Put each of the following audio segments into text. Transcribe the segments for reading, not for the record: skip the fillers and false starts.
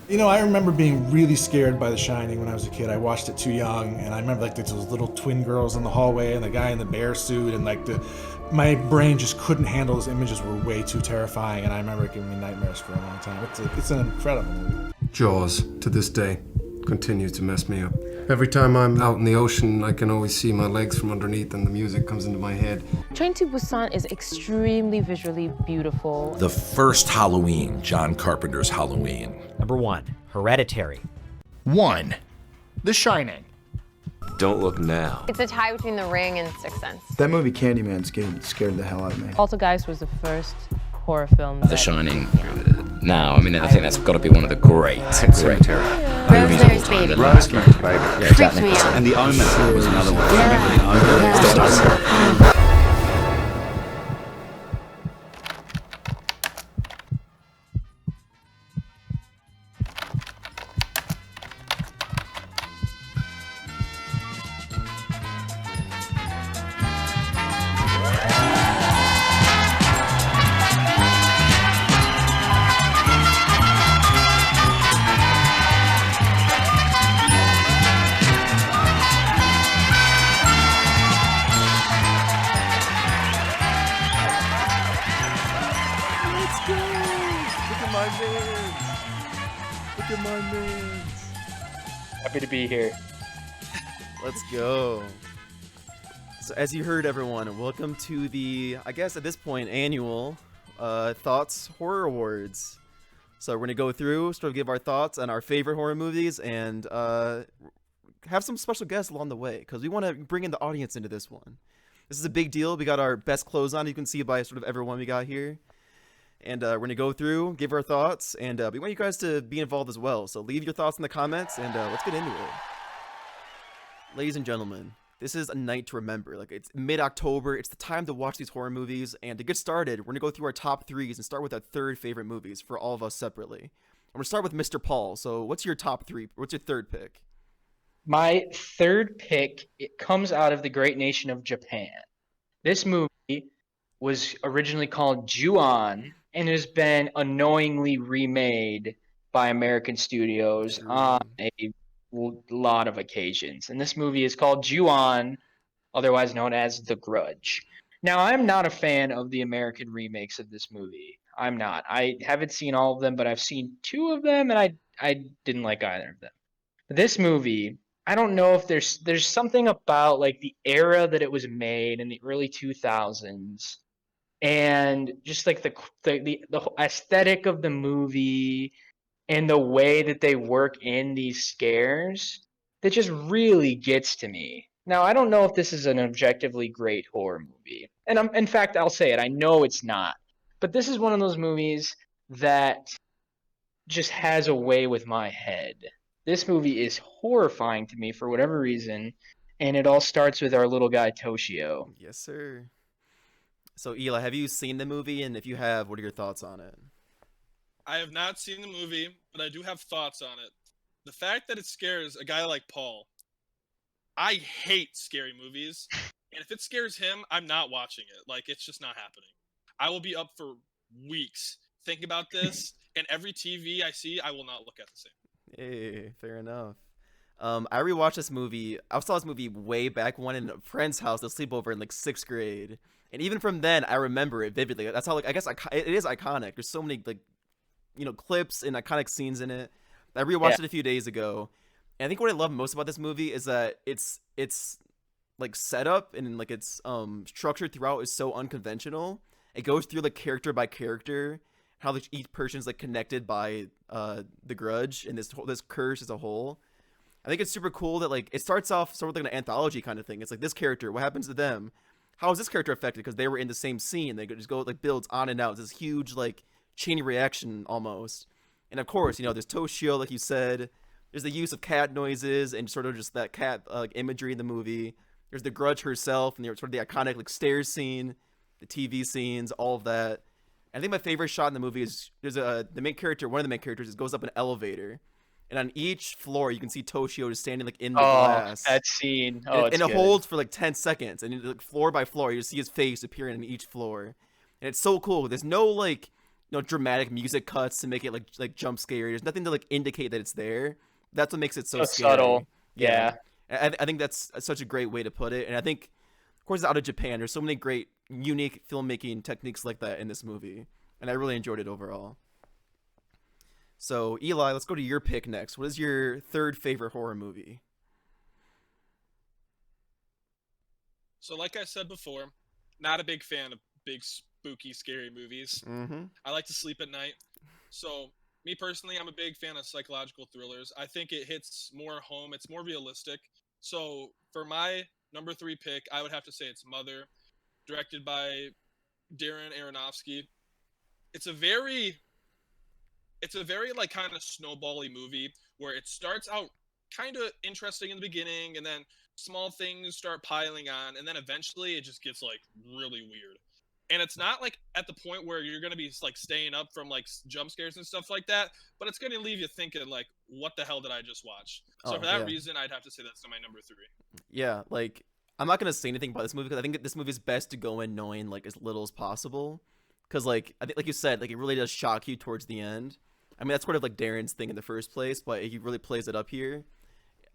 I remember being really scared by The Shining when I was a kid. I watched it too young, and I remember like those little twin girls in the hallway, and the guy in the bear suit, and like my brain just couldn't handle those images. Were way too terrifying, and I remember it giving me nightmares for a long time. It's an incredible movie. Jaws, to this day, continues to mess me up. Every time I'm out in the ocean, I can always see my legs from underneath and the music comes into my head. Train to Busan is extremely visually beautiful. The first Halloween, John Carpenter's Halloween. Number 1, Hereditary. 1, The Shining. Don't Look Now. It's a tie between The Ring and Sixth Sense. That movie Candyman scared the hell out of me. Poltergeist was the first horror film. The Shining. Now, I mean, I think that's got to be one of the great movies of all Rosemary's time. Baby. Rosemary's Baby. Yeah, Freaks me out. And The Omen was another one. Remember The Omen? Happy to be here. Let's go. So as you heard, everyone, welcome to the, I guess at this point, annual Thoughts Horror Awards. So we're going to go through, sort of give our thoughts on our favorite horror movies, and have some special guests along the way, because we want to bring in the audience into this one. This is a big deal. We got our best clothes on. You can see by sort of everyone we got here. And we're going to go through, give our thoughts, and we want you guys to be involved as well. So leave your thoughts in the comments, and let's get into it. Ladies and gentlemen, this is a night to remember. Like, it's mid-October. It's the time to watch these horror movies. And to get started, we're going to go through our top threes and start with our third favorite movies for all of us separately. I'm going to start with Mr. Paul. So what's your top three? What's your third pick? My third pick, it comes out of the great nation of Japan. This movie was originally called Ju-on and has been unknowingly remade by American studios on a lot of occasions. And this movie is called Ju-on, otherwise known as The Grudge. Now, I'm not a fan of the American remakes of this movie. I'm not. I haven't seen all of them, but I've seen 2 of them, and I didn't like either of them. But this movie, I don't know if there's something about like the era that it was made in the early 2000s, and just like the aesthetic of the movie and the way that they work in these scares that just really gets to me. Now, I don't know if this is an objectively great horror movie, and in fact, I'll say it. I know it's not, but this is one of those movies that just has a way with my head. This movie is horrifying to me for whatever reason, and it all starts with our little guy Toshio. Yes, sir. So, Eli, have you seen the movie? And if you have, what are your thoughts on it? I have not seen the movie, but I do have thoughts on it. The fact that it scares a guy like Paul, I hate scary movies, and if it scares him, I'm not watching it. Like, it's just not happening. I will be up for weeks thinking about this, and every TV I see, I will not look at the same. Hey, fair enough. I rewatched this movie. I saw this movie way back when in a friend's house, the sleepover in like 6th grade, and even from then, I remember it vividly. That's how, like, I guess it is iconic. There's so many like, clips and iconic scenes in it. I rewatched it a few days ago, and I think what I love most about this movie is that it's like setup and like its structure throughout is so unconventional. It goes through like character by character, how like, each person's like connected by the Grudge and this curse as a whole. I think it's super cool that like it starts off sort of like an anthology kind of thing. It's like this character, what happens to them? How is this character affected? Because they were in the same scene. They could just go like builds on and out. It's this huge like chain reaction almost. And of course, there's Toshio, like you said. There's the use of cat noises and sort of just that cat imagery in the movie. There's the Grudge herself and sort of the iconic like stairs scene, the TV scenes, all of that. I think my favorite shot in the movie is there's one of the main characters goes up an elevator, and on each floor you can see Toshio just standing like in the glass. That scene. And it holds for like 10 seconds, and like floor by floor you see his face appearing on each floor, and it's so cool. There's no dramatic music cuts to make it like jump scary. There's nothing to like indicate that it's there. That's what makes it so scary. Subtle. Yeah. I think that's such a great way to put it. And I think, of course, out of Japan, there's so many great, unique filmmaking techniques like that in this movie. And I really enjoyed it overall. So, Eli, let's go to your pick next. What is your third favorite horror movie? So, like I said before, not a big fan of big, spooky, scary movies. Mm-hmm. I like to sleep at night. So, me personally, I'm a big fan of psychological thrillers. I think it hits more home. It's more realistic. So, for my number 3 pick, I would have to say it's Mother, directed by Darren Aronofsky. It's a very like kind of snowbally movie where it starts out kind of interesting in the beginning, and then small things start piling on, and then eventually it just gets like really weird. And it's not like at the point where you're going to be like staying up from like jump scares and stuff like that, but it's going to leave you thinking like, what the hell did I just watch? So for that reason, I'd have to say that's my number 3. Yeah, like I'm not gonna say anything about this movie because I think this movie is best to go in knowing like as little as possible, because like I think like you said, like it really does shock you towards the end. I mean that's sort of like Darren's thing in the first place, but he really plays it up here.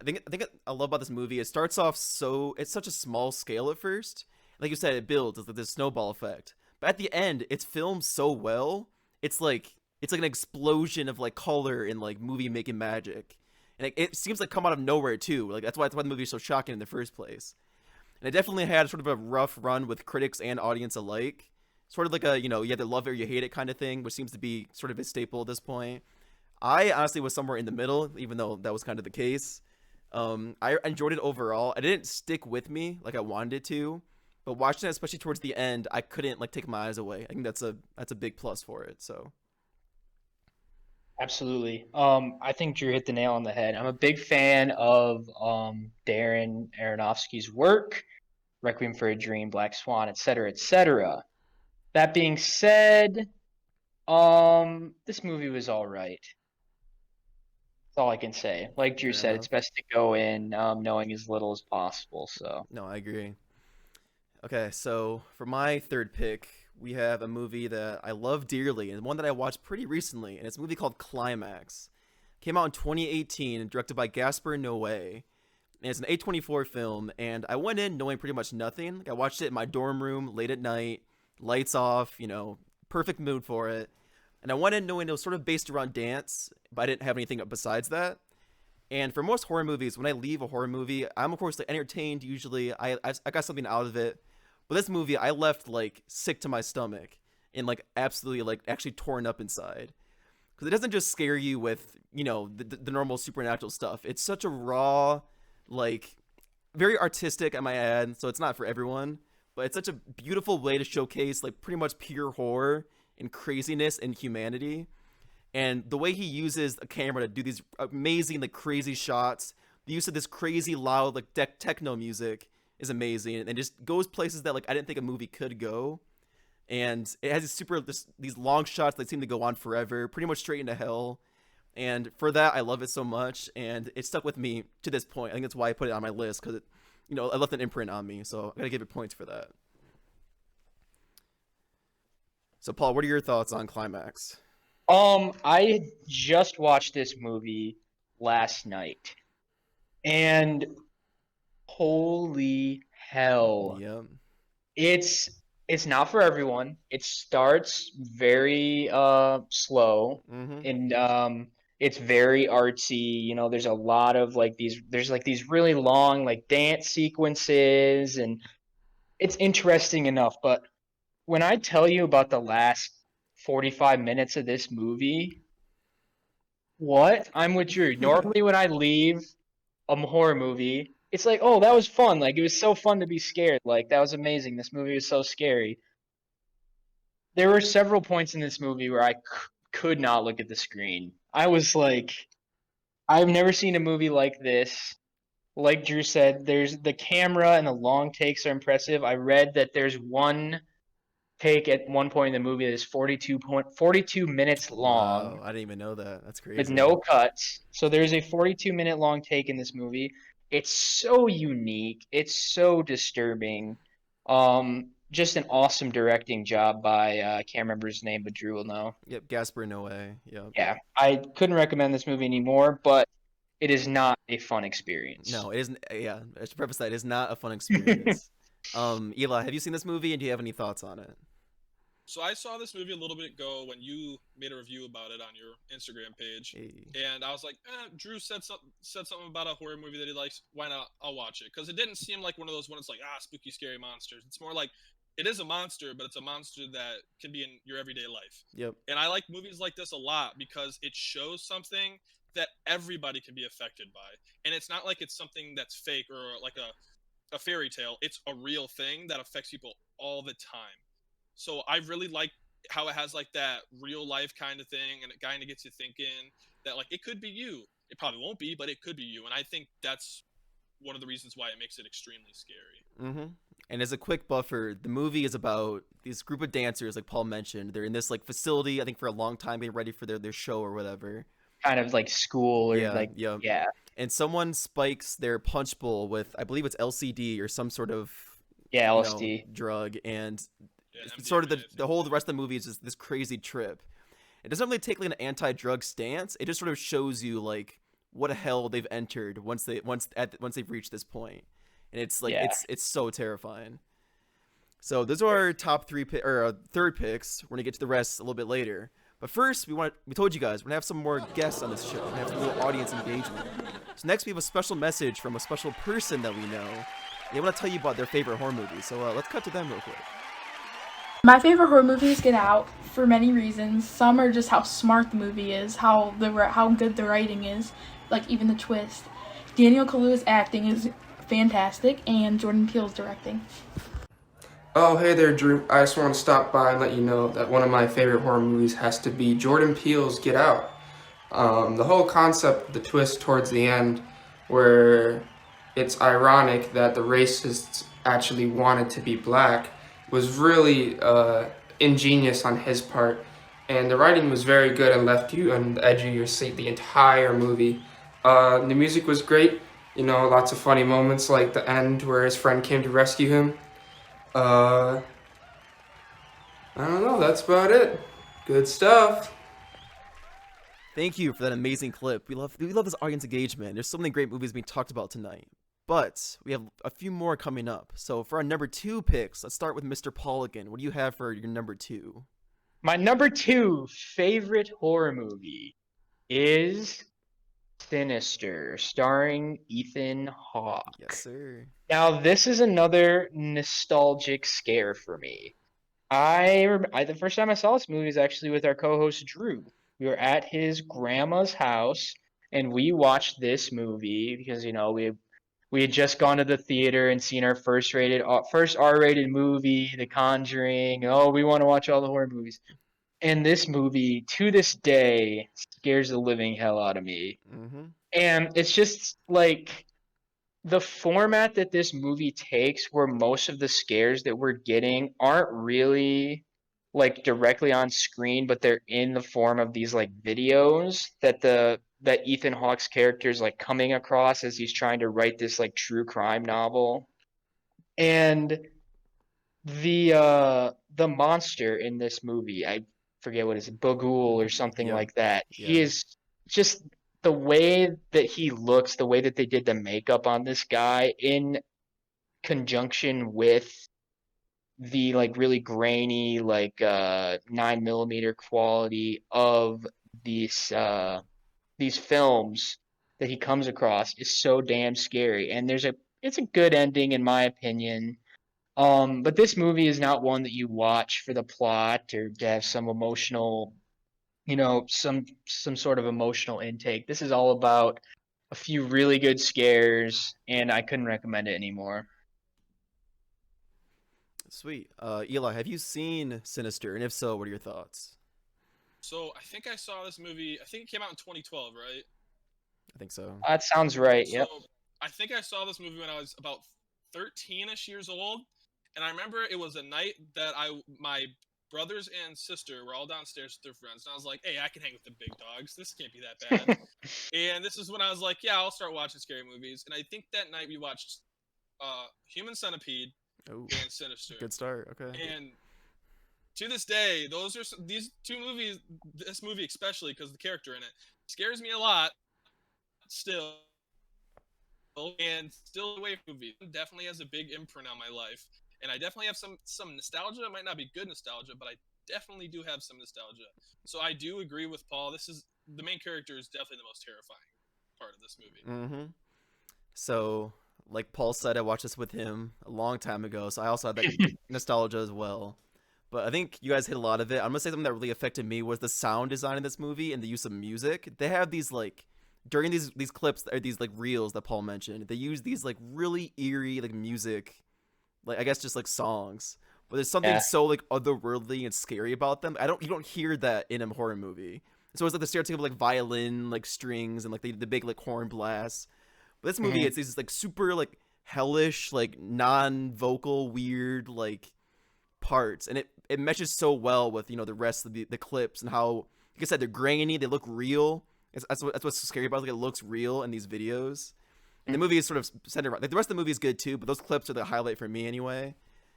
I think I love about this movie. It starts off it's such a small scale at first. Like you said, it builds. It's like this snowball effect. But at the end, it's filmed so well. It's like an explosion of like color and like movie making magic, and it seems like come out of nowhere too. Like that's why the movie is so shocking in the first place. And it definitely had sort of a rough run with critics and audience alike. Sort of like a you either love it or you hate it kind of thing, which seems to be sort of a staple at this point. I honestly was somewhere in the middle, even though that was kind of the case. I enjoyed it overall. It didn't stick with me like I wanted it to. But watching it, especially towards the end, I couldn't like take my eyes away. I think that's a big plus for it. So Absolutely. I think Drew hit the nail on the head. I'm a big fan of Darren Aronofsky's work, Requiem for a Dream, Black Swan, etc., etc. That being said, this movie was all right. That's all I can say. Like Drew said, it's best to go in knowing as little as possible. So no, I agree. Okay, so for my third pick, we have a movie that I love dearly and one that I watched pretty recently, and it's a movie called Climax. Came out in 2018 and directed by Gaspar Noé. And it's an A24 film, and I went in knowing pretty much nothing. Like, I watched it in my dorm room late at night, lights off, perfect mood for it. And I went in knowing it was sort of based around dance, but I didn't have anything besides that. And for most horror movies, when I leave a horror movie, I'm of course like entertained usually. I got something out of it. But this movie, I left like sick to my stomach and like absolutely like actually torn up inside. Because it doesn't just scare you with, the normal supernatural stuff. It's such a raw, like very artistic, I might add. So it's not for everyone. But it's such a beautiful way to showcase like pretty much pure horror and craziness and humanity. And the way he uses a camera to do these amazing, like crazy shots, the use of this crazy loud, like techno music is amazing, and just goes places that like I didn't think a movie could go. And it has these long shots that seem to go on forever, pretty much straight into hell. And for that, I love it so much, and it stuck with me to this point. I think that's why I put it on my list, because it, I left an imprint on me. So I gotta give it points for that. So Paul, what are your thoughts on Climax? I just watched this movie last night, and holy hell. Yeah. It's not for everyone. It starts very slow, and it's very artsy. There's a lot of these really long like dance sequences, and it's interesting enough. But when I tell you about the last 45 minutes of this movie, what? I'm with Drew. Normally when I leave a horror movie, it's like, oh, that was fun. Like, it was so fun to be scared. Like, that was amazing. This movie was so scary. There were several points in this movie where I could not look at the screen. I was like, I've never seen a movie like this. Like Drew said, there's the camera and the long takes are impressive. I read that there's one take at one point in the movie that is 42 minutes long. Wow, I didn't even know that. That's crazy. With no cuts. So there's a 42-minute long take in this movie. It's so unique. It's so disturbing. just an awesome directing job by I can't remember his name, but Drew will know. Yep, Gaspar Noé. Yep. Yeah, I couldn't recommend this movie anymore, but it is not a fun experience. No, it isn't. Yeah, I should preface that it is not a fun experience. Eli, have you seen this movie, and do you have any thoughts on it? So I saw this movie a little bit ago when you made a review about it on your Instagram page, and I was like, Drew said something about a horror movie that he likes. Why not? I'll watch it, because it didn't seem like one of those ones like spooky, scary monsters. It's more like it is a monster, but it's a monster that can be in your everyday life. Yep. And I like movies like this a lot because it shows something that everybody can be affected by, and it's not like it's something that's fake or like a fairy tale. It's a real thing that affects people all the time. So I really like how it has like that real life kind of thing, and it kind of gets you thinking that like it could be you. It probably won't be, but it could be you. And I think that's one of the reasons why it makes it extremely scary. Mm-hmm. And as a quick buffer, the movie is about this group of dancers, like Paul mentioned. They're in this like facility, I think, for a long time, getting ready for their show or whatever. Kind of like school or yeah. And someone spikes their punch bowl with, I believe it's LCD or some sort of LSD drug, and sort of the rest of the movie is just this crazy trip. It doesn't really take like an anti-drug stance. It just sort of shows you like what a hell they've entered once they've reached this point, and it's like it's so terrifying. So those are our top third picks. We're gonna get to the rest a little bit later. But first, we told you guys we're gonna have some more guests on this show. We're gonna have some little audience engagement. So next, we have a special message from a special person that we know. They want to tell you about their favorite horror movie. So let's cut to them real quick. My favorite horror movie is Get Out for many reasons. Some are just how smart the movie is, how good the writing is, like even the twist. Daniel Kaluuya's acting is fantastic, and Jordan Peele's directing. Oh, hey there, Drew. I just want to stop by and let you know that one of my favorite horror movies has to be Jordan Peele's Get Out. The whole concept, the twist towards the end, where it's ironic that the racists actually wanted to be black, was really ingenious on his part, and the writing was very good and left you on the edge of your seat the entire movie. The music was great, lots of funny moments like the end where his friend came to rescue him. I don't know, that's about it. Good stuff. Thank you for that amazing clip. We love this audience engagement. There's so many great movies being talked about tonight. But we have a few more coming up. So for our number 2 picks, let's start with Mr. Paul again. What do you have for your number 2? My number 2 favorite horror movie is Sinister, starring Ethan Hawke. Yes, sir. Now, this is another nostalgic scare for me. The first time I saw this movie was actually with our co-host Drew. We were at his grandma's house, and we watched this movie because we had just gone to the theater and seen our first R-rated movie, The Conjuring. Oh, we want to watch all the horror movies. And this movie, to this day, scares the living hell out of me. Mm-hmm. And it's just like the format that this movie takes, where most of the scares that we're getting aren't really like directly on screen, but they're in the form of these like videos that Ethan Hawke's character is like coming across as he's trying to write this like true crime novel. And the monster in this movie, I forget what is it, Bughuul or something like that. He is just, the way that he looks, the way that they did the makeup on this guy in conjunction with the like really grainy like 9mm quality of these films that he comes across is so damn scary. And it's a good ending in my opinion. But this movie is not one that you watch for the plot or to have some emotional, some sort of emotional intake. This is all about a few really good scares, and I couldn't recommend it anymore. Sweet. Eli, have you seen Sinister? And if so, what are your thoughts? So I think I saw this movie, I think it came out in 2012, right? I think so. That sounds right, So yep. I think I saw this movie when I was about 13-ish years old. And I remember it was a night that my brothers and sister were all downstairs with their friends. And I was like, hey, I can hang with the big dogs. This can't be that bad. And this is when I was like, yeah, I'll start watching scary movies. And I think that night we watched Human Centipede, Oh, and Sinister. good start. Okay. And to this day, these two movies, this movie especially because the character in it scares me a lot still, and still away from movies. It definitely has a big imprint on my life, and I definitely have some nostalgia. It might not be good nostalgia, but I definitely do have some nostalgia. So I do agree with Paul. The main character is definitely the most terrifying part of this movie. Mm-hmm. So, like Paul said, I watched this with him a long time ago, so I also have that nostalgia as well. But I think you guys hit a lot of it. I'm gonna say something that really affected me was the sound design in this movie and the use of music. They have these like during these clips or these like reels that Paul mentioned. They use these like really eerie like music, like I guess just like songs. But there's something so like otherworldly and scary about them. You don't hear that in a horror movie. So it's like the stereotypical like violin like strings and like the big like horn blasts. But this movie, it's these like super like hellish like non-vocal weird like parts, and it meshes so well with the rest of the clips and how, like I said, they're grainy, they look real. That's what's scary about it. Like, it looks real in these videos, and the movie is sort of centered around, like the rest of the movie is good too, but those clips are the highlight for me anyway.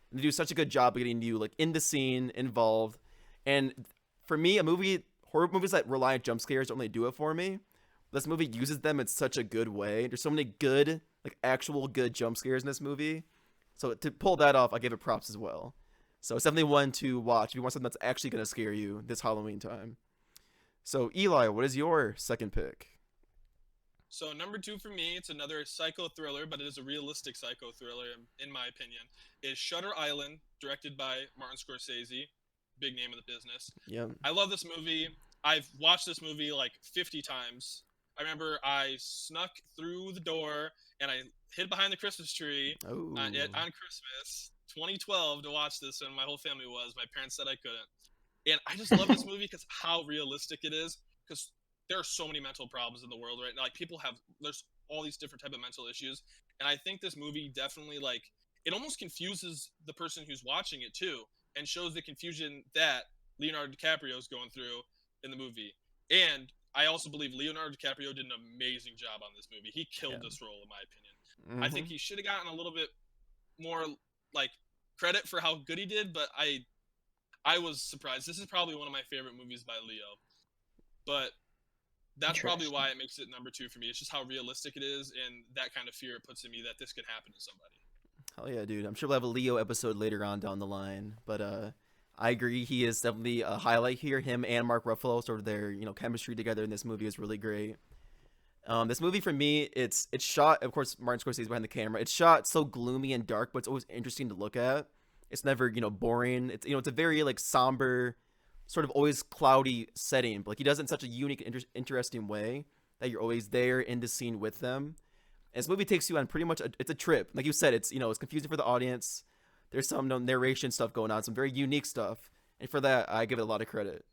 And they do such a good job of getting you like in the scene, involved. And for me, horror movies that rely on jump scares don't really do it for me. This movie uses them in such a good way. There's so many good, like actual good jump scares in this movie. So to pull that off, I give it props as well. So it's definitely one to watch if you want something that's actually going to scare you this Halloween time. So Eli, what is your second pick? So number 2 for me, it's another psycho thriller, but it is a realistic psycho thriller, in my opinion, is Shutter Island, directed by Martin Scorsese, big name of the business. Yeah. I love this movie. I've watched this movie like 50 times. I remember I snuck through the door and I hid behind the Christmas tree on Christmas 2012 to watch this, and my whole family was. My parents said I couldn't. And I just love this movie because how realistic it is, because there are so many mental problems in the world right now. Like, there's all these different type of mental issues. And I think this movie definitely, like, it almost confuses the person who's watching it too, and shows the confusion that Leonardo DiCaprio is going through in the movie. And I also believe Leonardo DiCaprio did an amazing job on this movie. He killed this role, in my opinion. I think he should have gotten a little bit more like credit for how good he did, but I was surprised. This is probably one of my favorite movies by Leo, but that's probably why it makes it number 2 for me. It's just how realistic it is, and that kind of fear it puts in me that this could happen to somebody. Hell yeah, dude. I'm sure we'll have a Leo episode later on down the line, but I agree, he is definitely a highlight here. Him and Mark Ruffalo, sort of their chemistry together in this movie is really great. This movie for me, it's shot, of course, Martin Scorsese behind the camera. It's shot so gloomy and dark, but it's always interesting to look at. It's never boring. It's it's a very like somber, sort of always cloudy setting, but like he does it in such a unique, interesting way that you're always there in the scene with them. And this movie takes you on pretty much it's a trip. Like you said, it's it's confusing for the audience. There's some narration stuff going on, some very unique stuff, and for that I give it a lot of credit.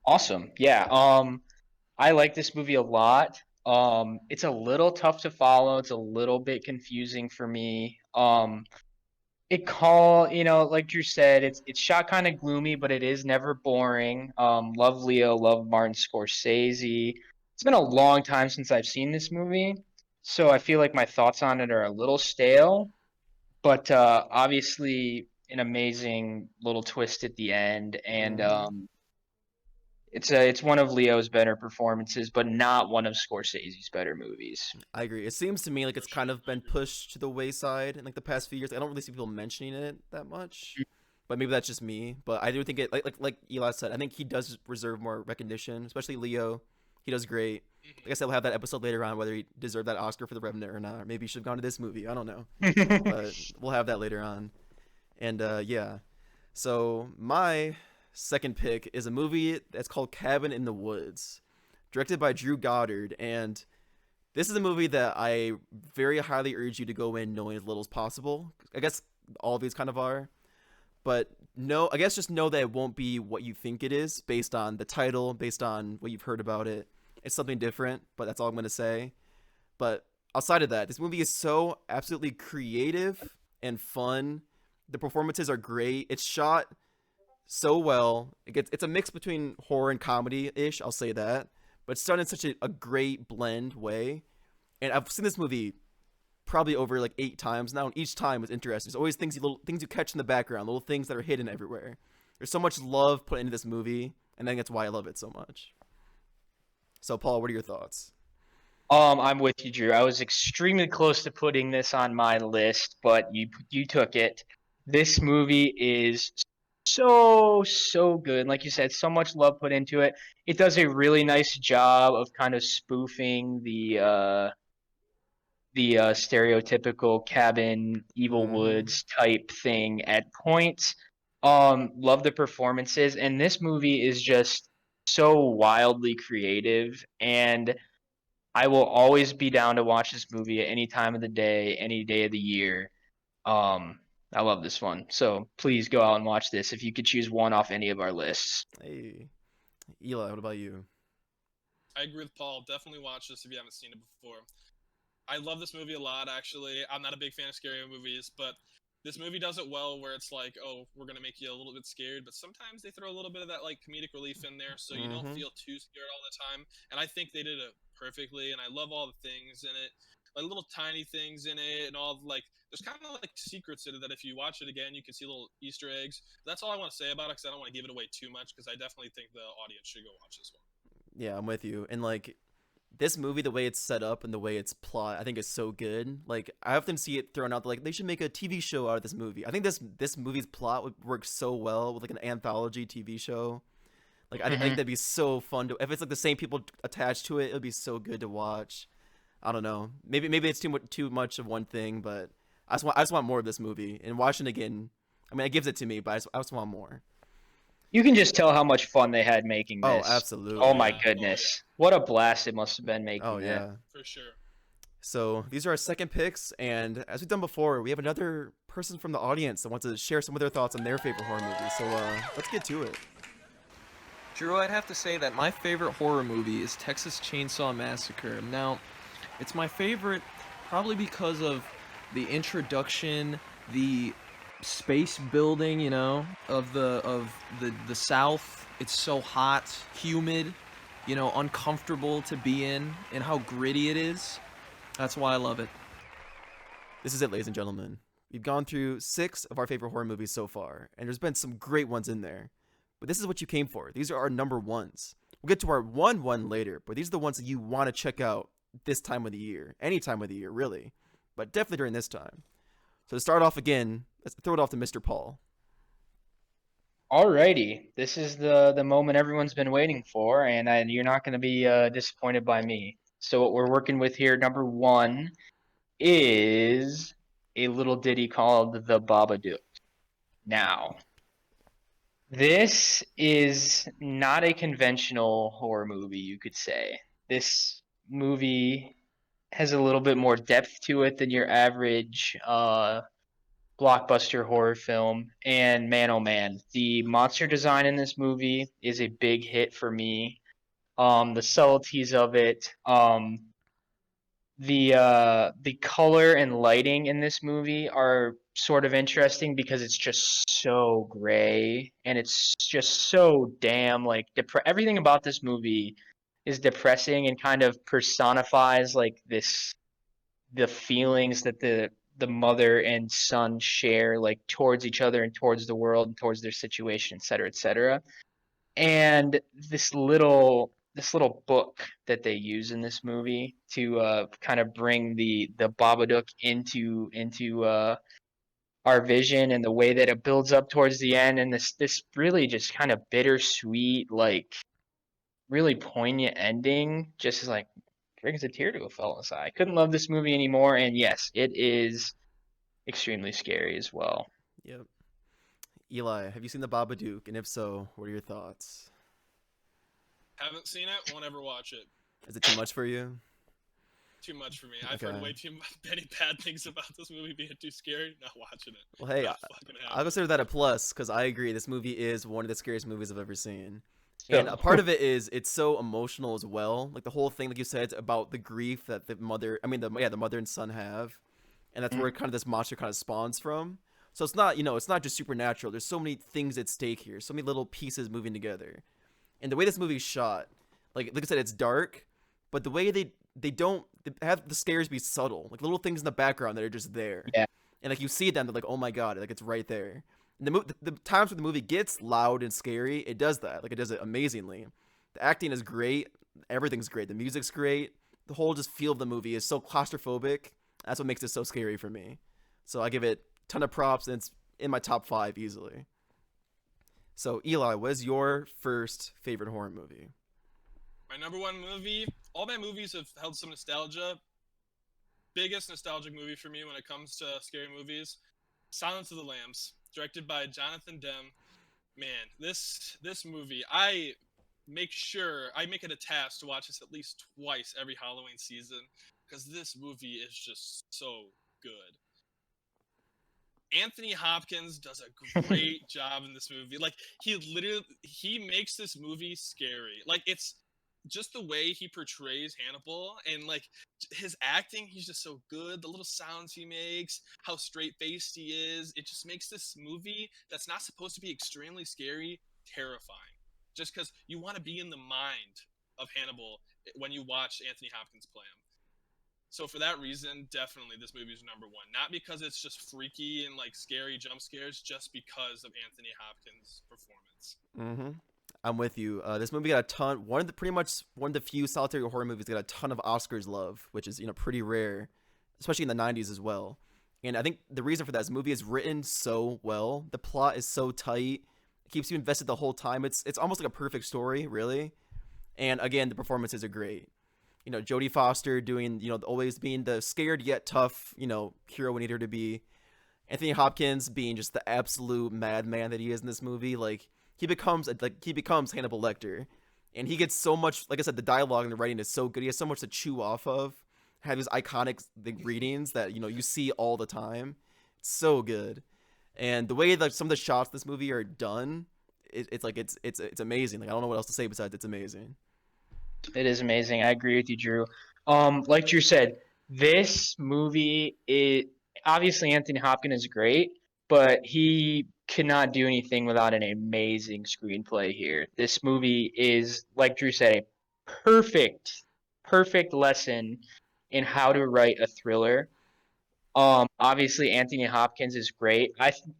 Awesome. Yeah. I like this movie a lot. It's a little tough to follow. It's a little bit confusing for me. Like Drew said, it's shot kind of gloomy, but it is never boring. Love Leo, love Martin Scorsese. It's been a long time since I've seen this movie, so I feel like my thoughts on it are a little stale. But obviously, an amazing little twist at the end, and it's one of Leo's better performances, but not one of Scorsese's better movies. I agree. It seems to me like it's kind of been pushed to the wayside in like the past few years. I don't really see people mentioning it that much, but maybe that's just me. But I do think it, like Eli said, I think he does reserve more recognition, especially Leo. He does great. Like I said, we'll have that episode later on whether he deserved that Oscar for The Revenant or not. Or maybe he should have gone to this movie. I don't know, but we'll have that later on. And yeah, so my second pick is a movie that's called Cabin in the Woods, directed by Drew Goddard, and this is a movie that I very highly urge you to go in knowing as little as possible. I guess all of these kind of are, but I guess just know that it won't be what you think it is based on the title, based on what you've heard about it. It's something different, but that's all I'm going to say. But outside of that, this movie is so absolutely creative and fun. The performances are great. It's shot so well. It's a mix between horror and comedy-ish, I'll say that, but it's done in such a great blend way. And I've seen this movie probably over like 8 times now, and each time was interesting. There's always little things you catch in the background, little things that are hidden everywhere. There's so much love put into this movie, and I think that's why I love it so much. So, Paul, what are your thoughts? I'm with you, Drew. I was extremely close to putting this on my list, but you took it. This movie is so good. Like you said, so much love put into it. It does a really nice job of kind of spoofing the stereotypical cabin evil woods type thing at points. Love the performances, and this movie is just so wildly creative, and I will always be down to watch this movie at any time of the day, any day of the year. I love this one. So please go out and watch this if you could choose one off any of our lists. Hey, Eli, what about you? I agree with Paul. Definitely watch this if you haven't seen it before. I love this movie a lot, actually. I'm not a big fan of scary movies, but this movie does it well where it's like, oh, we're going to make you a little bit scared, but sometimes they throw a little bit of that like comedic relief in there so you don't feel too scared all the time. And I think they did it perfectly, and I love all the things in it. Like little tiny things in it and all like there's kind of like secrets in it that if you watch it again you can see little Easter eggs. That's all I want to say about it because I don't want to give it away too much because I definitely think the audience should go watch this one. Yeah, I'm with you. And like this movie, the way it's set up and the way it's plot, I think is so good. Like I often see it thrown out like they should make a TV show out of this movie. I think this movie's plot would work so well with like an anthology TV show. Like I think that'd be so fun to if it's like the same people attached to it. It'd be so good to watch. I don't know. Maybe it's too much of one thing, but I just want more of this movie and watching it again. I mean, it gives it to me, but I just want more. You can just tell how much fun they had making this. Oh, absolutely. Oh my goodness. What a blast it must have been making Oh yeah. For sure. So these are our second picks, and as we've done before, we have another person from the audience that wants to share some of their thoughts on their favorite horror movie. So let's get to it. Drew, I'd have to say that my favorite horror movie is Texas Chainsaw Massacre. Now, it's my favorite probably because of the introduction, the space building, you know, of the South. It's so hot, humid, you know, uncomfortable to be in, and how gritty it is. That's why I love it. This is it, ladies and gentlemen. We've gone through 6 of our favorite horror movies so far, and there's been some great ones in there. But this is what you came for. These are our number ones. We'll get to our 1-1 later, but these are the ones that you want to check out this time of the year. Any time of the year, really. But definitely during this time. So to start off again, let's throw it off to Mr. Paul. Alrighty. This is the moment everyone's been waiting for, and you're not going to be disappointed by me. So what we're working with here, number 1, is a little ditty called The Babadook. Now, this is not a conventional horror movie, you could say. This movie has a little bit more depth to it than your average blockbuster horror film. And man, oh man, the monster design in this movie is a big hit for me. The subtleties of it, the color and lighting in this movie are sort of interesting because it's just so gray and it's just so damn like everything about this movie is depressing and kind of personifies like the feelings that the mother and son share like towards each other and towards the world and towards their situation, etc., etc. And this little book that they use in this movie to kind of bring the Babadook into our vision and the way that it builds up towards the end, and this really just kind of bittersweet, like really poignant ending just like brings a tear to a fella's eye. I couldn't love this movie anymore, and yes, it is extremely scary as well. Yep. Eli, have you seen The Babadook? And if so, what are your thoughts? Haven't seen it, won't ever watch it. Is it too much for you? Too much for me. I've heard way too many bad things about this movie being too scary. Not watching it. Well, hey, I'll consider that a plus because I agree. This movie is one of the scariest movies I've ever seen. And a part of it is it's so emotional as well. Like the whole thing, like you said, it's about the grief that the mother and son have, and that's where kind of this monster kind of spawns from. So it's not, it's not just supernatural. There's so many things at stake here, so many little pieces moving together, and the way this movie is shot, like I said, it's dark, but the way they don't have the scares be subtle, like little things in the background that are just there. Yeah. And like you see them, they're like, oh my god, like it's right there. And the times when the movie gets loud and scary, it does that. Like it does it amazingly. The acting is great. Everything's great. The music's great. The whole just feel of the movie is so claustrophobic. That's what makes it so scary for me. So I give it a ton of props, and it's in my top 5 easily. So Eli, what is your first favorite horror movie? My number one movie, all my movies have held some nostalgia. Biggest nostalgic movie for me when it comes to scary movies, Silence of the Lambs, directed by Jonathan Demme. Man, this movie, I make it a task to watch this at least twice every Halloween season, because this movie is just so good. Anthony Hopkins does a great job in this movie. Like, he makes this movie scary. Like, it's just the way he portrays Hannibal, and like his acting, he's just so good. The little sounds he makes, how straight-faced he is, it just makes this movie that's not supposed to be extremely scary terrifying, just because you want to be in the mind of Hannibal when you watch Anthony Hopkins play him. So for that reason, definitely this movie is number one. Not because it's just freaky and like scary jump scares, just because of Anthony Hopkins' performance. Mm-hmm. I'm with you. This movie got a ton. Pretty much one of the few solitary horror movies that got a ton of Oscars love, which is pretty rare, especially in the '90s as well. And I think the reason for that is the movie is written so well. The plot is so tight. It keeps you invested the whole time. It's almost like a perfect story, really. And again, the performances are great. Jodie Foster doing, always being the scared yet tough, hero we need her to be. Anthony Hopkins being just the absolute madman that he is in this movie. Like, he becomes Hannibal Lecter. And he gets so much, like I said, the dialogue and the writing is so good. He has so much to chew off of. Have these iconic readings that, you see all the time. It's so good. And the way that some of the shots in this movie are done, it's amazing. Like, I don't know what else to say besides it's amazing. It is amazing. I agree with you, Drew. Like Drew said, this movie, obviously Anthony Hopkins is great, but he cannot do anything without an amazing screenplay here. This movie is, like Drew said, a perfect lesson in how to write a thriller. Obviously Anthony Hopkins is great.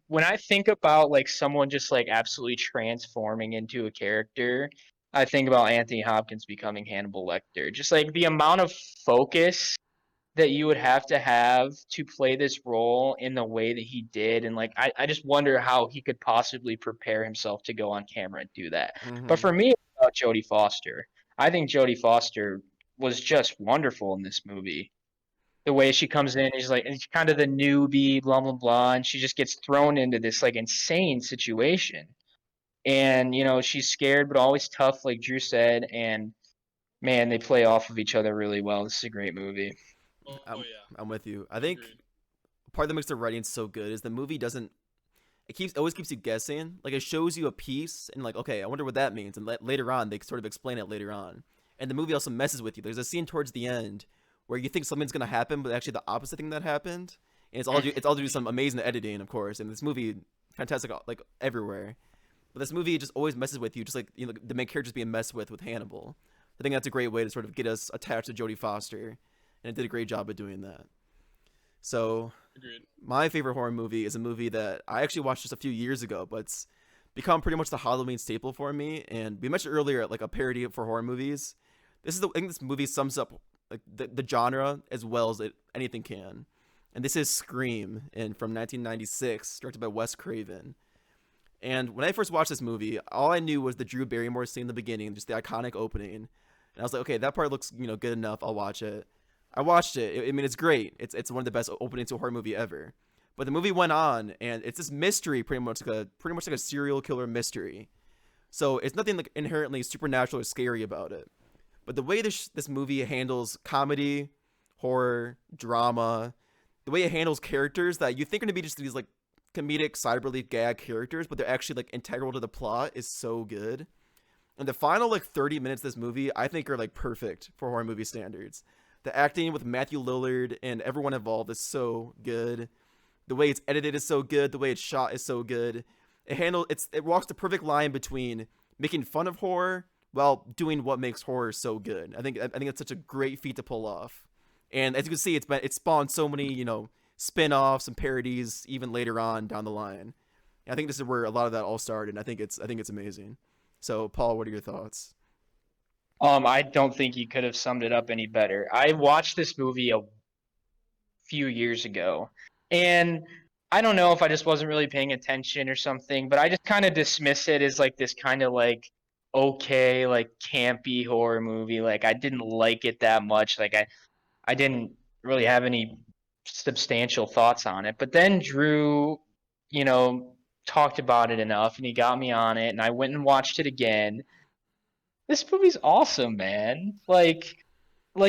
When I think about like someone just like absolutely transforming into a character, I think about Anthony Hopkins becoming Hannibal Lecter. Just like the amount of focus that you would have to play this role in the way that he did, and like I just wonder how he could possibly prepare himself to go on camera and do that. Mm-hmm. But for me, it's about Jodie Foster. I think Jodie Foster was just wonderful in this movie. The way she comes in, she's kind of the newbie, blah blah blah, and she just gets thrown into this like insane situation. And she's scared but always tough, like Drew said, and man, they play off of each other really well. This is a great movie. Yeah. I'm with you. I think part that makes the writing so good is the movie always keeps you guessing. Like, it shows you a piece and like, okay, I wonder what that means, and later on they sort of explain it later on. And the movie also messes with you. There's a scene towards the end where you think something's gonna happen, but actually the opposite thing that happened. And it's all due to some amazing editing, of course. And this movie, fantastic, like everywhere. But this movie just always messes with you, just like the main character's being messed with Hannibal. I think that's a great way to sort of get us attached to Jodie Foster, and it did a great job of doing that. So, Agreed. My favorite horror movie is a movie that I actually watched just a few years ago, but it's become pretty much the Halloween staple for me. And we mentioned earlier, like a parody for horror movies. I think this movie sums up like the genre as well as anything can. And this is Scream, from 1996, directed by Wes Craven. And when I first watched this movie, all I knew was the Drew Barrymore scene in the beginning, just the iconic opening. And I was like, okay, that part looks good enough. I'll watch it. I watched it. I mean, it's great. It's one of the best openings to a horror movie ever. But the movie went on, and it's this mystery, pretty much like a serial killer mystery. So it's nothing like inherently supernatural or scary about it. But the way this movie handles comedy, horror, drama, the way it handles characters that you think are gonna be just these like comedic side relief gag characters, but they're actually like integral to the plot, is so good. And the final like 30 minutes of this movie, I think, are like perfect for horror movie standards. The acting with Matthew Lillard and everyone involved is so good. The way it's edited is so good. The way it's shot is so good. It walks the perfect line between making fun of horror while doing what makes horror so good. I think it's such a great feat to pull off. And as you can see, it spawned so many, spin-offs and parodies even later on down the line. And I think this is where a lot of that all started, and I think it's amazing. So, Paul, what are your thoughts? I don't think you could have summed it up any better. I watched this movie a few years ago, and I don't know if I just wasn't really paying attention or something, but I just kind of dismiss it as like this kind of like okay, like campy horror movie. Like I didn't like it that much. Like I didn't really have any substantial thoughts on it. But then Drew, talked about it enough and he got me on it and I went and watched it again. This movie's awesome, man. Like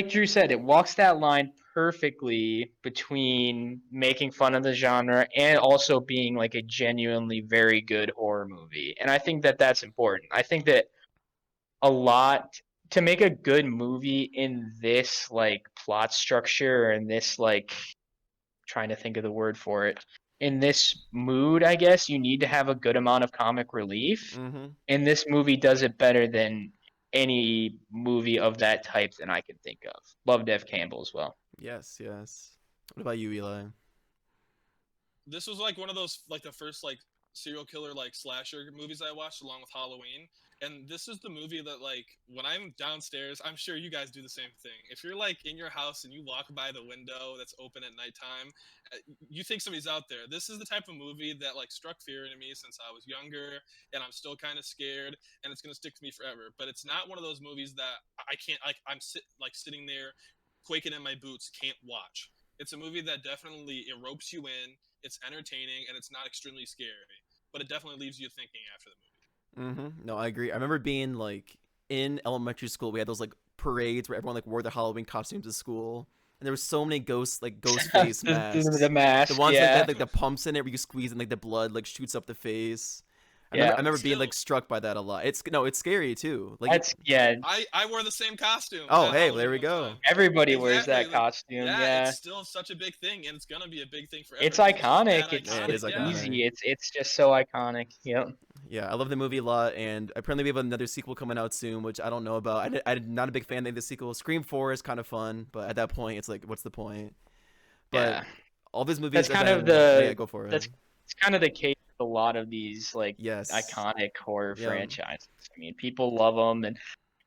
Drew said, it walks that line perfectly between making fun of the genre and also being like a genuinely very good horror movie. And I think that that's important. I think that a lot to make a good movie in this like plot structure and this like trying to think of the word for it in this mood, I guess you need to have a good amount of comic relief. And this movie does it better than any movie of that type that I can think of. Love Dev Campbell as well. Yes, yes. What about you, Eli? This was like one of those like the first like serial killer like slasher movies I watched along with Halloween. And this is the movie that like when I'm downstairs, I'm sure you guys do the same thing. If you're like in your house and you walk by the window that's open at nighttime, you think somebody's out there. This is the type of movie that like struck fear into me since I was younger, and I'm still kind of scared, and it's gonna stick to me forever. But it's not one of those movies that I can't like. Sitting there, quaking in my boots, can't watch. It's a movie that definitely it ropes you in. It's entertaining and it's not extremely scary, but it definitely leaves you thinking after the movie. No, I agree. I remember being like in elementary school. We had those like parades where everyone like wore their Halloween costumes to school, and there were so many ghost face masks. The mask, the ones yeah. like that, like the pumps in it where you squeeze and like the blood like shoots up the face. I remember being like struck by that a lot. It's scary too. Like I wore the same costume. Oh, hey, there we go. Everybody wears that costume. Yeah, it's still such a big thing, and it's gonna be a big thing forever. It's iconic. It's iconic. easy. It's just so iconic. Yep. Yeah, I love the movie a lot, and apparently we have another sequel coming out soon, which I don't know about. I'm not a big fan of the sequel. Scream 4 is kind of fun, but at that point, it's like, what's the point? But all these movies. That's kind of go for it. It's kind of the case with a lot of these like iconic horror franchises. I mean, people love them, and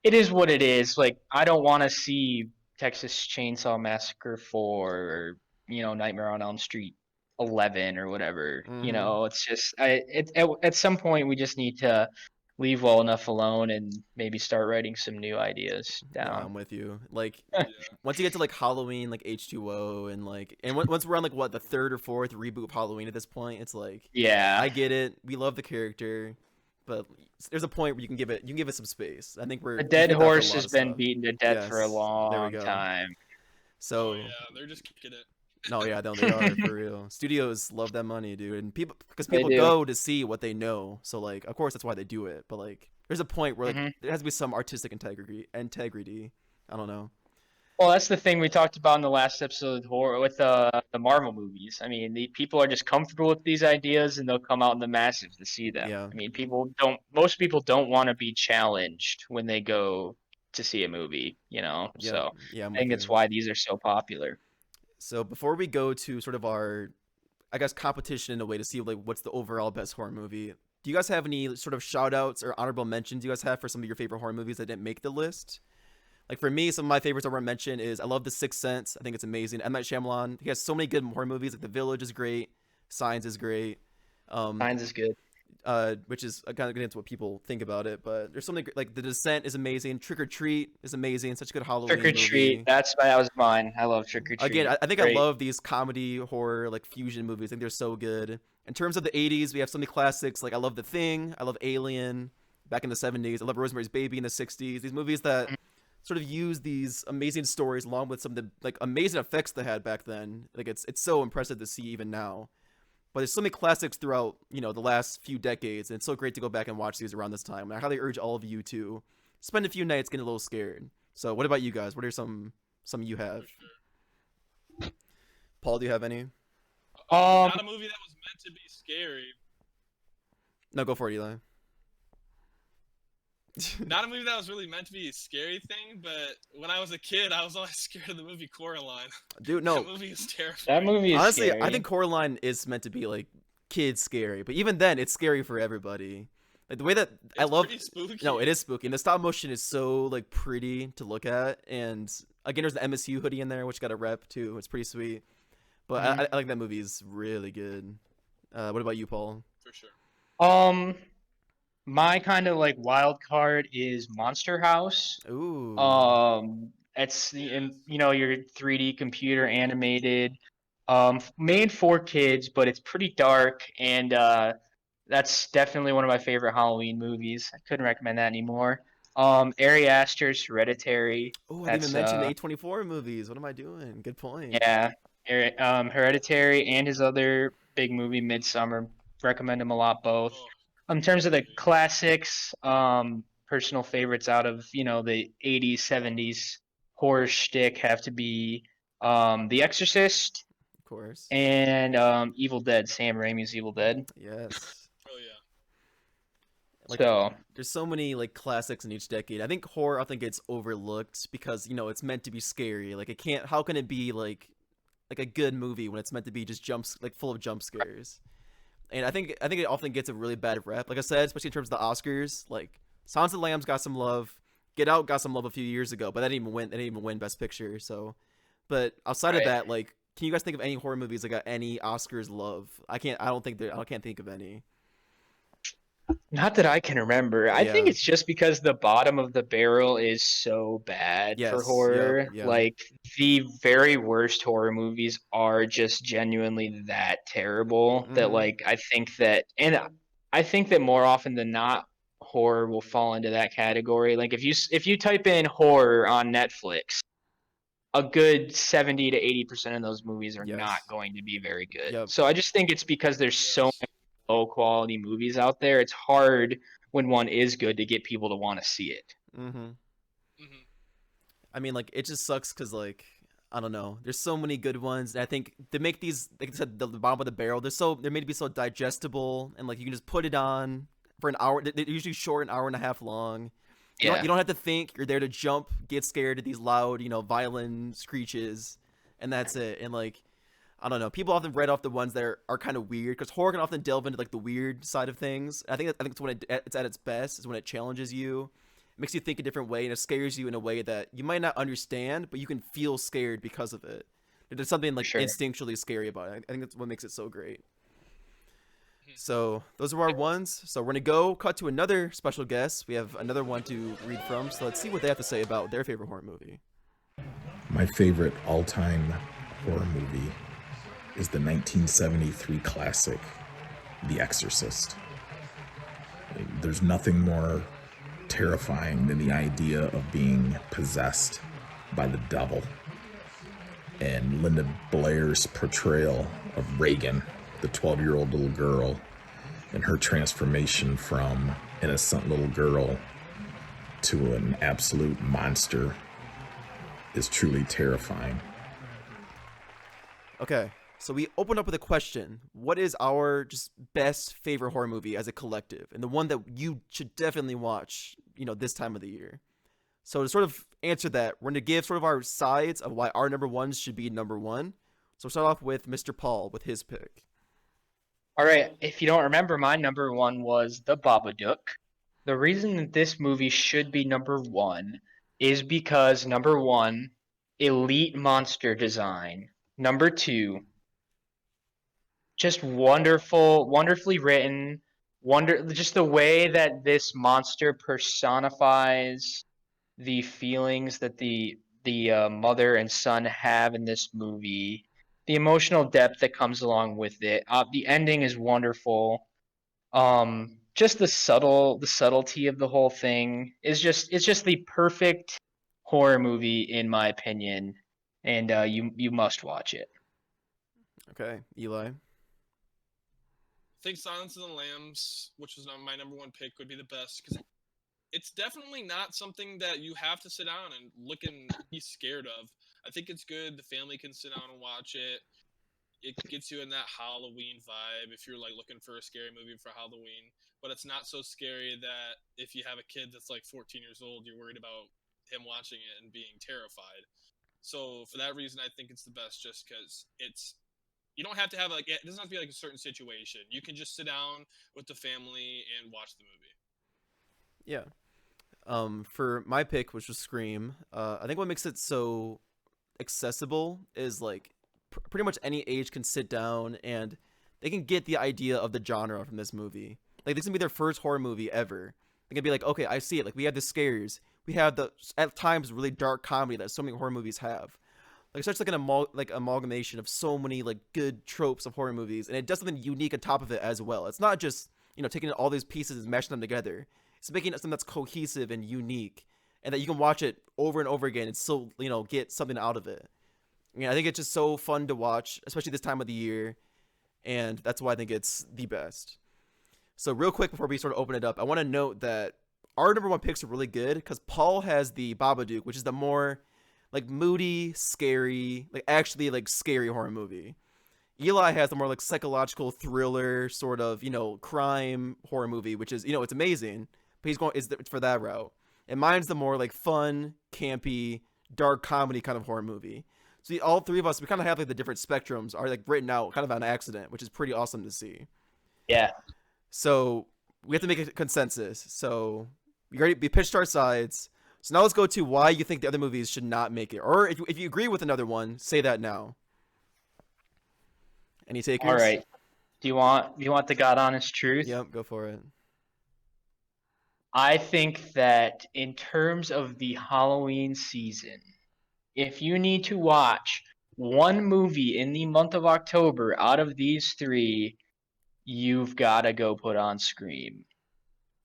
it is what it is. Like, I don't want to see Texas Chainsaw Massacre 4 or Nightmare on Elm Street 11 or whatever. It's just at some point we just need to leave well enough alone and maybe start writing some new ideas down. No, I'm with you. Like once you get to like Halloween, like H2O, and once we're on like what the third or fourth reboot of Halloween at this point, it's like I get it. We love the character, but there's a point where you can give it some space. I think the dead horse has been beaten to death for a long time. So they're just kicking it. No, yeah, they are for real. Studios love that money, dude, and people go to see what they know. So like, of course, that's why they do it. But like, there's a point where like there has to be some artistic integrity. I don't know. Well, that's the thing we talked about in the last episode with the Marvel movies. I mean, the people are just comfortable with these ideas, and they'll come out in the masses to see them. Yeah. I mean, most people don't want to be challenged when they go to see a movie. So I think it's why these are so popular. So before we go to sort of our, I guess, competition in a way to see like what's the overall best horror movie, do you guys have any sort of shout outs or honorable mentions you guys have for some of your favorite horror movies that didn't make the list? Like for me, some of my favorites I want to mention is I love The Sixth Sense. I think it's amazing. M. Night Shyamalan, he has so many good horror movies. Like The Village is great. Signs is great. Signs is good. Which is kind of getting into what people think about it, but there's something like The Descent is amazing. Trick or Treat is amazing. Such a good Halloween movie. Trick or Treat, that was mine. I love Trick or Treat. Again, I think I love these comedy horror like fusion movies. I think they're so good. In terms of the 80s, we have so many classics. Like I love The Thing. I love Alien. Back in the 70s, I love Rosemary's Baby in the 60s. These movies that sort of use these amazing stories along with some of the like amazing effects they had back then. Like it's so impressive to see even now. But there's so many classics throughout, the last few decades, and it's so great to go back and watch these around this time. And I highly urge all of you to spend a few nights getting a little scared. So what about you guys? What are some you have? Paul, do you have any? Not a movie that was meant to be scary. No, go for it, Eli. not a movie that was really meant to be a scary thing, but when I was a kid, I was always scared of the movie Coraline. Dude, no. That movie is terrifying. That movie is Honestly, scary. I think Coraline is meant to be like kids scary, but even then, it's scary for everybody. Like the way that I love. Pretty spooky. No, it is spooky, and the stop motion is so like pretty to look at. And again, there's the MSU hoodie in there, which got a rep too. It's pretty sweet. But I think that movie is really good. What about you, Paul? For sure. My kind of like wild card is Monster House. Ooh. It's you know, your 3D computer animated, made for kids, but it's pretty dark, and that's definitely one of my favorite Halloween movies. I couldn't recommend that anymore. Ari Aster's Hereditary. Oh, I didn't even mention the A24 movies. What am I doing? Good point. Yeah, Hereditary and his other big movie, Midsummer. Recommend them a lot, both. In terms of the classics, personal favorites out of, you know, the 80s, 70s horror shtick have to be The Exorcist, Of course. and Evil Dead, Sam Raimi's Evil Dead. Yes. Oh yeah. Like, So there's so many like classics in each decade. I think horror often gets overlooked because, you know, it's meant to be scary. Like it can't. How can it be like a good movie when it's meant to be just like full of jump scares? And I think it often gets a really bad rep. Like I said, especially in terms of the Oscars. Like Silence of the Lambs got some love. Get Out got some love a few years ago, but that didn't even win. They didn't even win Best Picture. So, but outside of that, like, can you guys think of any horror movies that got any Oscars love? I can't. I don't think I can't think of any. not that I can remember. I think Yeah. it's just because the bottom of the barrel is so bad for Yes, horror. yep. Like the very worst horror movies are just genuinely that terrible that like I think that more often than not horror will fall into that category. Like if you type in horror on Netflix, a good 70 to 80% of those movies are not going to be very good. Yep. So I just think it's because there's so many low quality movies out there. It's hard when one is good to get people to want to see it. I mean, like, it just sucks because, like, I don't know. There's so many good ones. And I think they make these, like I said, the bottom of the barrel. They're made to be so digestible, and like you can just put it on for an hour. They're usually short, an hour and a half long. You don't have to think. You're there to jump, get scared at these loud, you know, violin screeches, and that's it. And like, I don't know. People often write off the ones that are kind of weird because horror can often delve into like the weird side of things. I think it's when it's at its best is when it challenges you, makes you think a different way, and it scares you in a way that you might not understand, but you can feel scared because of it. There's something like instinctually scary about it. I think that's what makes it so great. So those are our ones. So we're gonna cut to another special guest. We have another one to read from. So let's see what they have to say about their favorite horror movie. My favorite all-time horror movie is the 1973 classic, The Exorcist. There's nothing more terrifying than the idea of being possessed by the devil. And Linda Blair's portrayal of Reagan, the 12-year-old little girl, and her transformation from innocent little girl to an absolute monster is truly terrifying. Okay, so we opened up with a question. What is our just best favorite horror movie as a collective? And the one that you should definitely watch, you know, this time of the year. So to sort of answer that, we're going to give sort of our sides of why our number ones should be number one. So we'll start off with Mr. Paul with his pick. All right, if you don't remember, my number one was The Babadook. The reason that this movie should be number one is because number one, elite monster design. Number two, just wonderfully written. Just the way that this monster personifies the feelings that the mother and son have in this movie. The emotional depth that comes along with it. The ending is wonderful. Just the subtlety of the whole thing is it's just the perfect horror movie in my opinion, and you must watch it. Okay, Eli. I think Silence of the Lambs, which was my number one pick, would be the best because it's definitely not something that you have to sit down and look and be scared of. I think it's good. The family can sit down and watch it. it gets you in that Halloween vibe if you're like looking for a scary movie for Halloween, but it's not so scary that if you have a kid that's like 14 years old, you're worried about him watching it and being terrified. So for that reason, I think it's the best, just because it's you don't have to have like it doesn't have to be like a certain situation. You can just sit down with the family and watch the movie. Yeah. For my pick, which was Scream, I think what makes it so accessible is like pretty much any age can sit down and they can get the idea of the genre from this movie. Like this can be their first horror movie ever. They can be like, okay, I see it. Like we have the scares, we have the at times really dark comedy that so many horror movies have. Like such like an amalgamation of so many like good tropes of horror movies, and it does something unique on top of it as well. It's not just taking all these pieces and mashing them together. It's making it something that's cohesive and unique, and that you can watch it over and over again and still get something out of it. I think it's just so fun to watch, especially this time of the year, and that's why I think it's the best. So real quick before we sort of open it up, I want to note that our number one picks are really good because Paul has the Babadook, which is the more like moody, scary, like actually like scary horror movie. Eli has the more like psychological thriller sort of, crime horror movie, which is, it's amazing, but it's for that route. And mine's the more like fun, campy, dark comedy kind of horror movie. So all three of us, we kind of have like the different spectrums are like written out kind of on accident, which is pretty awesome to see. Yeah. So we have to make a consensus. So we pitched our sides. So now let's go to why you think the other movies should not make it. Or if you agree with another one, say that now. Any takers? All right. Do you want the God honest truth? Yep, go for it. I think that in terms of the Halloween season, if you need to watch one movie in the month of October out of these three, you've got to go put on Scream.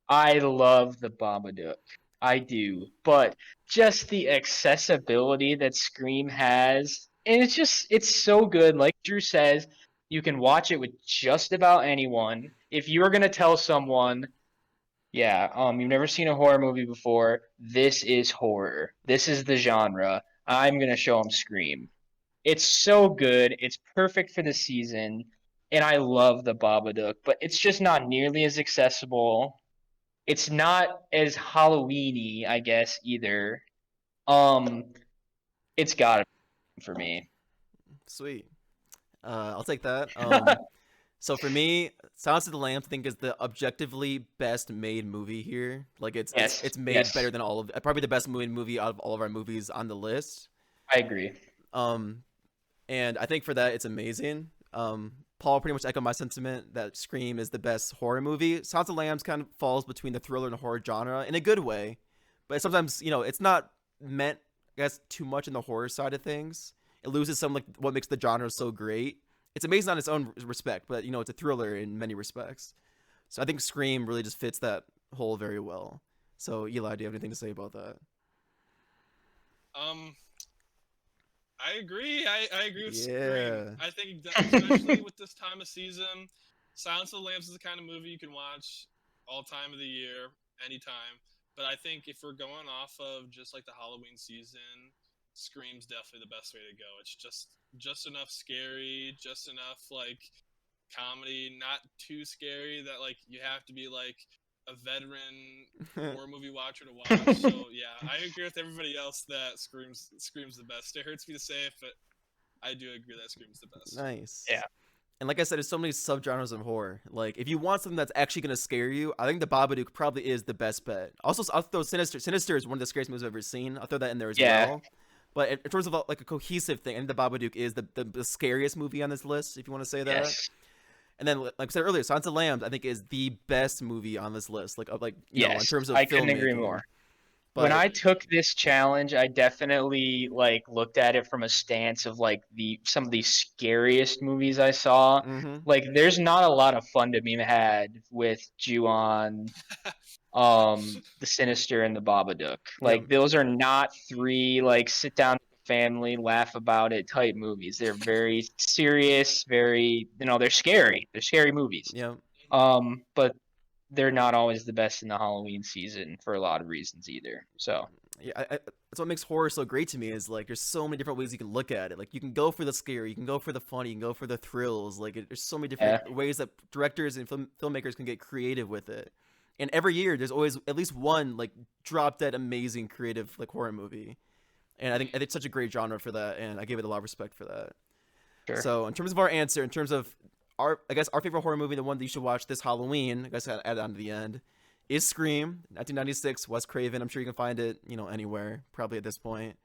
I love the Babadook. I do. But just the accessibility that Scream has, and it's so good. Like Drew says, you can watch it with just about anyone. If you're going to tell someone, yeah, you've never seen a horror movie before, this is horror. This is the genre. I'm going to show them Scream. It's so good. It's perfect for the season. And I love the Babadook, but it's just not nearly as accessible. It's not as Halloween-y, I guess, either. It's got it for me. Sweet. I'll take that. So for me, Silence of the Lambs I think is the objectively best made movie here. Like it's made better than all of probably the best movie out of all of our movies on the list. I agree. And I think for that it's amazing. Paul pretty much echoed my sentiment that Scream is the best horror movie. Silence of the Lambs kind of falls between the thriller and horror genre in a good way, but sometimes it's not meant, I guess, too much in the horror side of things. It loses some like what makes the genre so great. It's amazing on its own respect, but it's a thriller in many respects. So I think Scream really just fits that whole very well. So Eli, do you have anything to say about that? I agree. I agree with Scream. I think that especially with this time of season, Silence of the Lambs is the kind of movie you can watch all time of the year, anytime. But I think if we're going off of just like the Halloween season, Scream's definitely the best way to go. It's just enough scary, just enough like comedy, not too scary that like you have to be like a veteran horror movie watcher to watch. So yeah, I agree with everybody else that Scream's the best. It hurts me to say it, but I do agree that Scream's the best. Nice. Yeah. And like I said, there's so many subgenres of horror. Like, if you want something that's actually going to scare you, I think The Babadook probably is the best bet. Also, I'll throw Sinister. Sinister is one of the scariest movies I've ever seen. I'll throw that in there as well. But in terms of like a cohesive thing, I think The Babadook is the scariest movie on this list, if you want to say that. Yes. And then, like I said earlier, Silence of the Lambs, I think, is the best movie on this list. Like you know, in terms of I couldn't agree more. But when I took this challenge, I definitely like looked at it from a stance of like some of the scariest movies I saw. Like, there's not a lot of fun to be had with Ju-on, the Sinister, and the Babadook. Like, those are not three like sit down with the family, laugh about it type movies. They're very serious, very they're scary. They're scary movies. Yeah. But they're not always the best in the Halloween season for a lot of reasons either. So yeah, what makes horror so great to me is like there's so many different ways you can look at it. Like you can go for the scare, you can go for the funny, you can go for the thrills. Like there's so many different ways that directors and filmmakers can get creative with it. And every year there's always at least one like drop dead amazing creative like horror movie. And I think it's such a great genre for that, and I give it a lot of respect for that. Sure. So in terms of our answer, in terms of our favorite horror movie, the one that you should watch this Halloween, I guess I add on to the end, is Scream, 1996, Wes Craven. I'm sure you can find it, anywhere, probably at this point.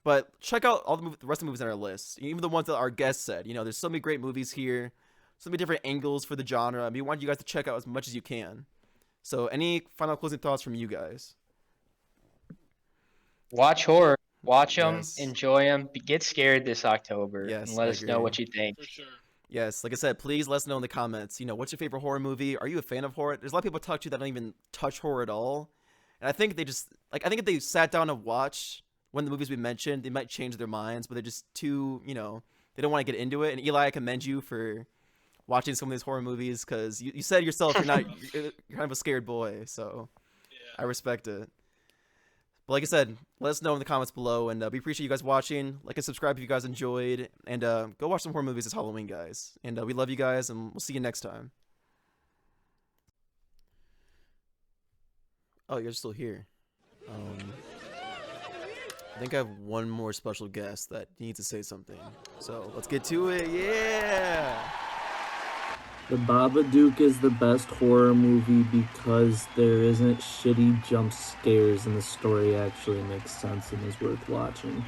But check out all the rest of the movies on our list, even the ones that our guests said. There's so many great movies here, so many different angles for the genre. I mean, we want you guys to check out as much as you can. So any final closing thoughts from you guys? Watch horror. Watch them, enjoy them, get scared this October, Yes, and let I us know agree. what you think. For sure. Yes, like I said, please let us know in the comments. What's your favorite horror movie? Are you a fan of horror? There's a lot of people talk to you that don't even touch horror at all. And I think they just, I think if they sat down and watch one of the movies we mentioned, they might change their minds, but they're just too, they don't want to get into it. And Eli, I commend you for watching some of these horror movies because you said yourself you're kind of a scared boy, so I respect it. But like I said, let us know in the comments below, and we appreciate you guys watching. Like and subscribe if you guys enjoyed, and go watch some horror movies this Halloween, guys. And we love you guys, and we'll see you next time. Oh, you're still here. I think I have one more special guest that needs to say something. So let's get to it. Yeah! The Babadook is the best horror movie because there isn't shitty jump scares and the story actually makes sense and is worth watching.